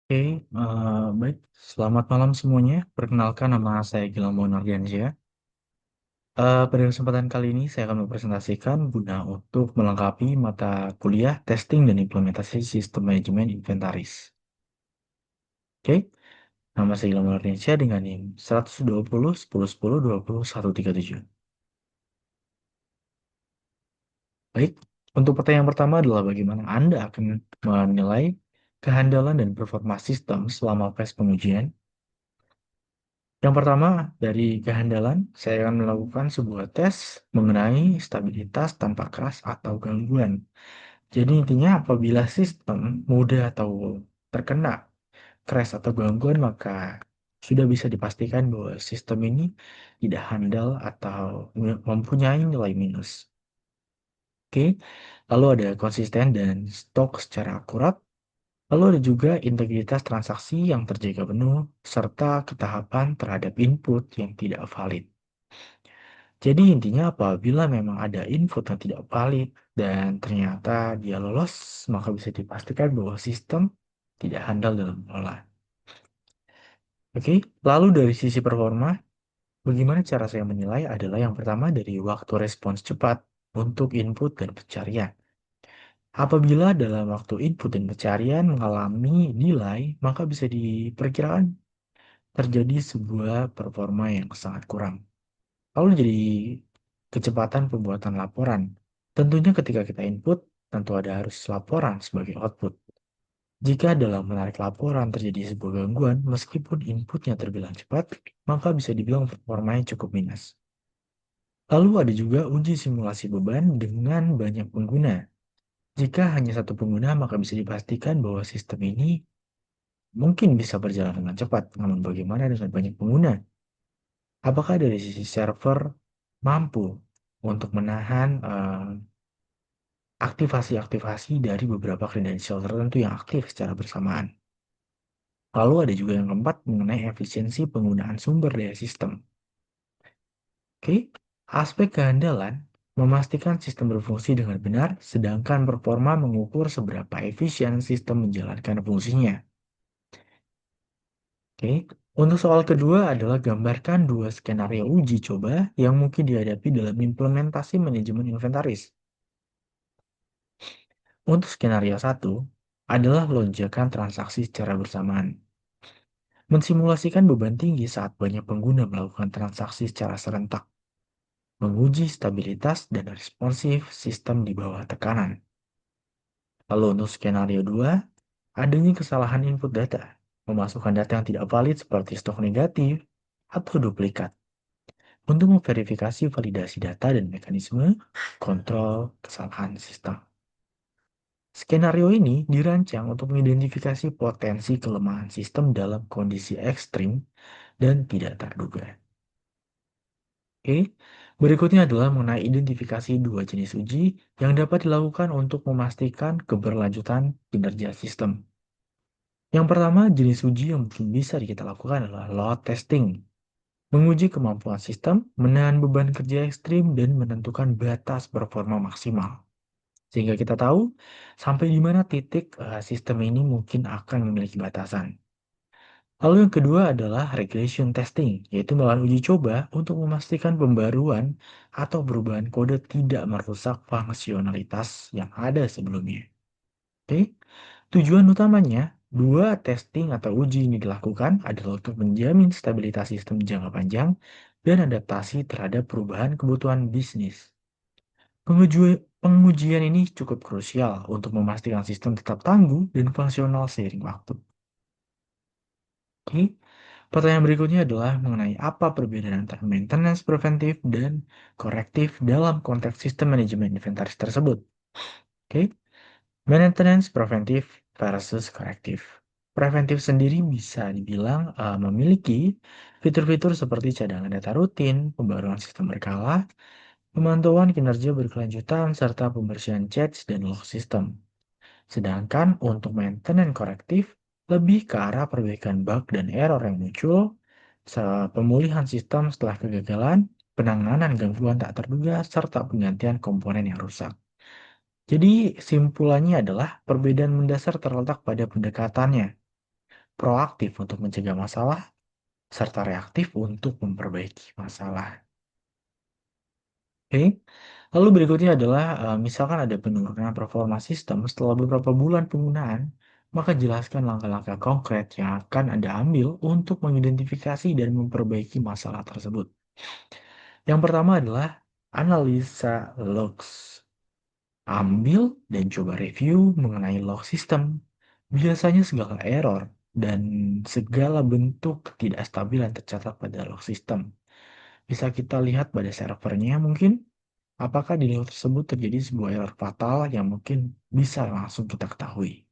Oke, baik. Selamat malam semuanya. Perkenalkan nama saya Gilang Monardiansyah. Pada kesempatan kali ini saya akan mempresentasikan guna untuk melengkapi mata kuliah testing dan implementasi sistem manajemen inventaris. Oke, nama saya Gilang Monardiansyah dengan NIM 120 10 10 20 137. Baik, untuk pertanyaan pertama adalah bagaimana Anda akan menilai kehandalan dan performa sistem selama fase pengujian. Yang pertama, dari kehandalan, saya akan melakukan sebuah tes mengenai stabilitas tanpa crash atau gangguan. Jadi intinya apabila sistem mudah atau terkena crash atau gangguan, maka sudah bisa dipastikan bahwa sistem ini tidak handal atau mempunyai nilai minus. Oke, lalu ada konsisten dan stok secara akurat. Lalu ada juga integritas transaksi yang terjaga penuh, serta ketahapan terhadap input yang tidak valid. Jadi intinya apabila memang ada input yang tidak valid dan ternyata dia lolos, maka bisa dipastikan bahwa sistem tidak handal dalam mengelola. Oke, lalu dari sisi performa, bagaimana cara saya menilai adalah yang pertama dari waktu respons cepat untuk input dan pencarian. Apabila dalam waktu input dan pencarian mengalami delay, maka bisa diperkirakan terjadi sebuah performa yang sangat kurang. Lalu jadi kecepatan pembuatan laporan. Tentunya ketika kita input, tentu ada harus laporan sebagai output. Jika dalam menarik laporan terjadi sebuah gangguan, meskipun inputnya terbilang cepat, maka bisa dibilang performanya cukup minus. Lalu ada juga uji simulasi beban dengan banyak pengguna. Jika hanya satu pengguna, maka bisa dipastikan bahwa sistem ini mungkin bisa berjalan dengan cepat. Namun bagaimana dengan banyak pengguna? Apakah dari sisi server mampu untuk menahan aktivasi-aktivasi dari beberapa kredensial tertentu yang aktif secara bersamaan? Lalu ada juga yang keempat mengenai efisiensi penggunaan sumber daya sistem. Oke, aspek kehandalan memastikan sistem berfungsi dengan benar, sedangkan performa mengukur seberapa efisien sistem menjalankan fungsinya. Oke, untuk soal kedua adalah gambarkan dua skenario uji coba yang mungkin dihadapi dalam implementasi manajemen inventaris. Untuk skenario satu adalah lonjakan transaksi secara bersamaan. Mensimulasikan beban tinggi saat banyak pengguna melakukan transaksi secara serentak. Menguji stabilitas dan responsif sistem di bawah tekanan. Lalu untuk skenario 2, adanya kesalahan input data. Memasukkan data yang tidak valid seperti stok negatif atau duplikat. Untuk memverifikasi validasi data dan mekanisme kontrol kesalahan sistem. Skenario ini dirancang untuk mengidentifikasi potensi kelemahan sistem dalam kondisi ekstrim dan tidak terduga. Oke, berikutnya adalah mengenai identifikasi dua jenis uji yang dapat dilakukan untuk memastikan keberlanjutan kinerja sistem. Yang pertama, jenis uji yang mungkin bisa kita lakukan adalah load testing. Menguji kemampuan sistem, menahan beban kerja ekstrim, dan menentukan batas performa maksimal. Sehingga kita tahu sampai di mana titik sistem ini mungkin akan memiliki batasan. Lalu yang kedua adalah regression testing, yaitu melakukan uji coba untuk memastikan pembaruan atau perubahan kode tidak merusak fungsionalitas yang ada sebelumnya. Oke, tujuan utamanya dua testing atau uji ini dilakukan adalah untuk menjamin stabilitas sistem jangka panjang dan adaptasi terhadap perubahan kebutuhan bisnis. Pengujian ini cukup krusial untuk memastikan sistem tetap tangguh dan fungsional seiring waktu. Oke, pertanyaan berikutnya adalah mengenai apa perbedaan antara maintenance preventif dan korektif dalam konteks sistem manajemen inventaris tersebut. Oke, maintenance preventif versus korektif. Preventif sendiri bisa dibilang memiliki fitur-fitur seperti cadangan data rutin, pembaruan sistem berkala, pemantauan kinerja berkelanjutan, serta pembersihan cache dan log sistem. Sedangkan untuk maintenance korektif lebih ke arah perbaikan bug dan error yang muncul, pemulihan sistem setelah kegagalan, penanganan gangguan tak terduga, serta penggantian komponen yang rusak. Jadi simpulannya adalah perbedaan mendasar terletak pada pendekatannya. proaktif untuk mencegah masalah, serta reaktif untuk memperbaiki masalah. Oke. Lalu berikutnya adalah, misalkan ada penurunan performa sistem setelah beberapa bulan penggunaan, maka jelaskan langkah-langkah konkret yang akan Anda ambil untuk mengidentifikasi dan memperbaiki masalah tersebut. Yang pertama adalah analisa logs. Ambil dan coba review mengenai log sistem. Biasanya segala error dan segala bentuk ketidakstabilan tercatat pada log sistem. Bisa kita lihat pada servernya mungkin, apakah di log tersebut terjadi sebuah error fatal yang mungkin bisa langsung kita ketahui.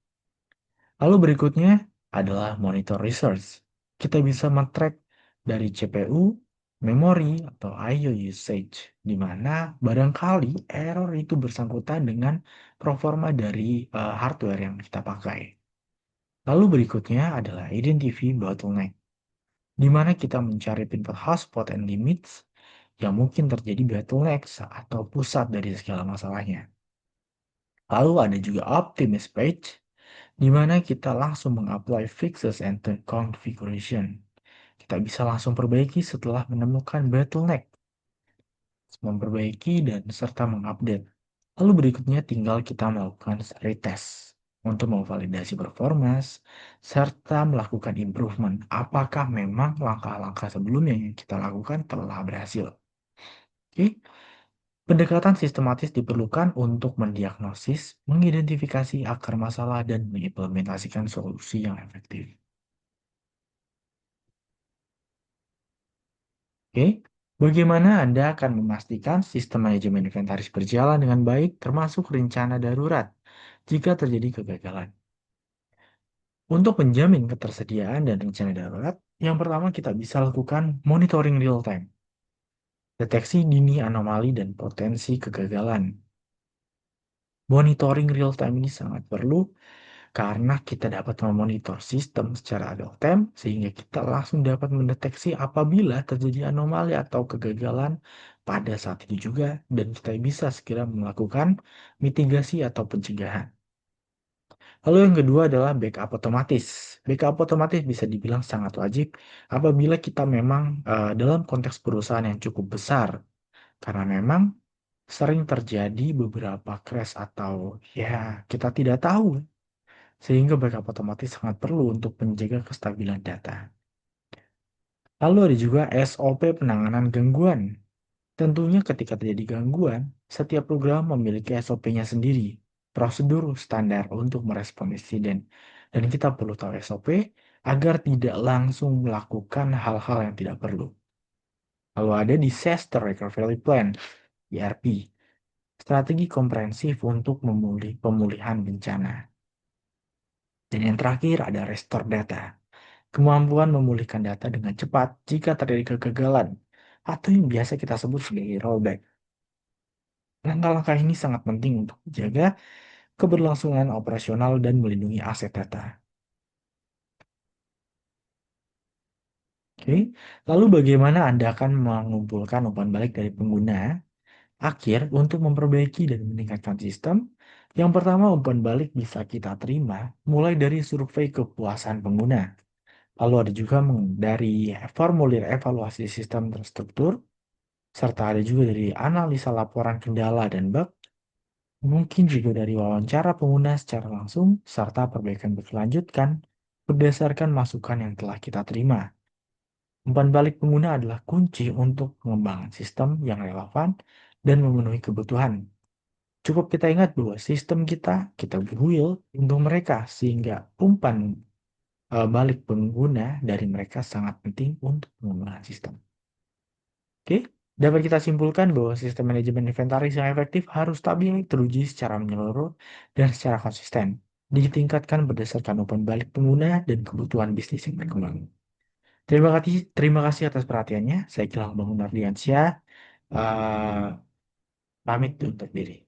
Lalu berikutnya adalah monitor research. Kita bisa men-track dari CPU, memori, atau I/O usage, di mana barangkali error itu bersangkutan dengan performa dari hardware yang kita pakai. Lalu berikutnya adalah identify bottleneck, di mana kita mencari pintu hotspot and limits yang mungkin terjadi bottlenecks atau pusat dari segala masalahnya. Lalu ada juga optimize page, di mana kita langsung mengapply fixes and turn configuration. Kita bisa langsung perbaiki setelah menemukan bottleneck, memperbaiki dan serta mengupdate. Lalu berikutnya tinggal kita melakukan retest untuk memvalidasi performance serta melakukan improvement. Apakah memang langkah-langkah sebelumnya yang kita lakukan telah berhasil? Oke. Pendekatan sistematis diperlukan untuk mendiagnosis, mengidentifikasi akar masalah, dan mengimplementasikan solusi yang efektif. Oke, bagaimana Anda akan memastikan sistem manajemen inventaris berjalan dengan baik, termasuk rencana darurat jika terjadi kegagalan? Untuk menjamin ketersediaan dan rencana darurat, yang pertama kita bisa lakukan monitoring real time, deteksi dini anomali dan potensi kegagalan. Monitoring real time ini sangat perlu karena kita dapat memonitor sistem secara real time sehingga kita langsung dapat mendeteksi apabila terjadi anomali atau kegagalan pada saat itu juga dan kita bisa segera melakukan mitigasi atau pencegahan. Lalu yang kedua adalah backup otomatis. Backup otomatis bisa dibilang sangat wajib apabila kita memang dalam konteks perusahaan yang cukup besar karena memang sering terjadi beberapa crash atau ya kita tidak tahu sehingga backup otomatis sangat perlu untuk menjaga kestabilan data. Lalu ada juga SOP penanganan gangguan. Tentunya ketika terjadi gangguan, setiap program memiliki SOP-nya sendiri, prosedur standar untuk merespon insiden. Dan kita perlu tahu SOP agar tidak langsung melakukan hal-hal yang tidak perlu. Lalu ada Disaster Recovery Plan, ERP, strategi komprehensif untuk pemulihan bencana. Dan yang terakhir ada Restore Data, kemampuan memulihkan data dengan cepat jika terjadi kegagalan, atau yang biasa kita sebut sebagai rollback. Langkah-langkah ini sangat penting untuk menjaga keberlangsungan operasional dan melindungi aset data. Oke, lalu bagaimana Anda akan mengumpulkan umpan balik dari pengguna akhir untuk memperbaiki dan meningkatkan sistem? Yang pertama, umpan balik bisa kita terima mulai dari survei kepuasan pengguna. Lalu ada juga dari formulir evaluasi sistem terstruktur, serta ada juga dari analisa laporan kendala dan bug, mungkin juga dari wawancara pengguna secara langsung, serta perbaikan berkelanjutkan berdasarkan masukan yang telah kita terima. Umpan balik pengguna adalah kunci untuk pengembangan sistem yang relevan dan memenuhi kebutuhan. Cukup kita ingat bahwa sistem kita build untuk mereka sehingga umpan balik pengguna dari mereka sangat penting untuk pengembangan sistem. Oke, dapat kita simpulkan bahwa sistem manajemen inventaris yang efektif harus stabil, teruji secara menyeluruh, dan secara konsisten. Ditingkatkan berdasarkan umpan balik pengguna dan kebutuhan bisnis yang berkembang. Terima kasih atas perhatiannya. Saya Gilang Bangun Ardiansyah. eh, Pamit undur diri.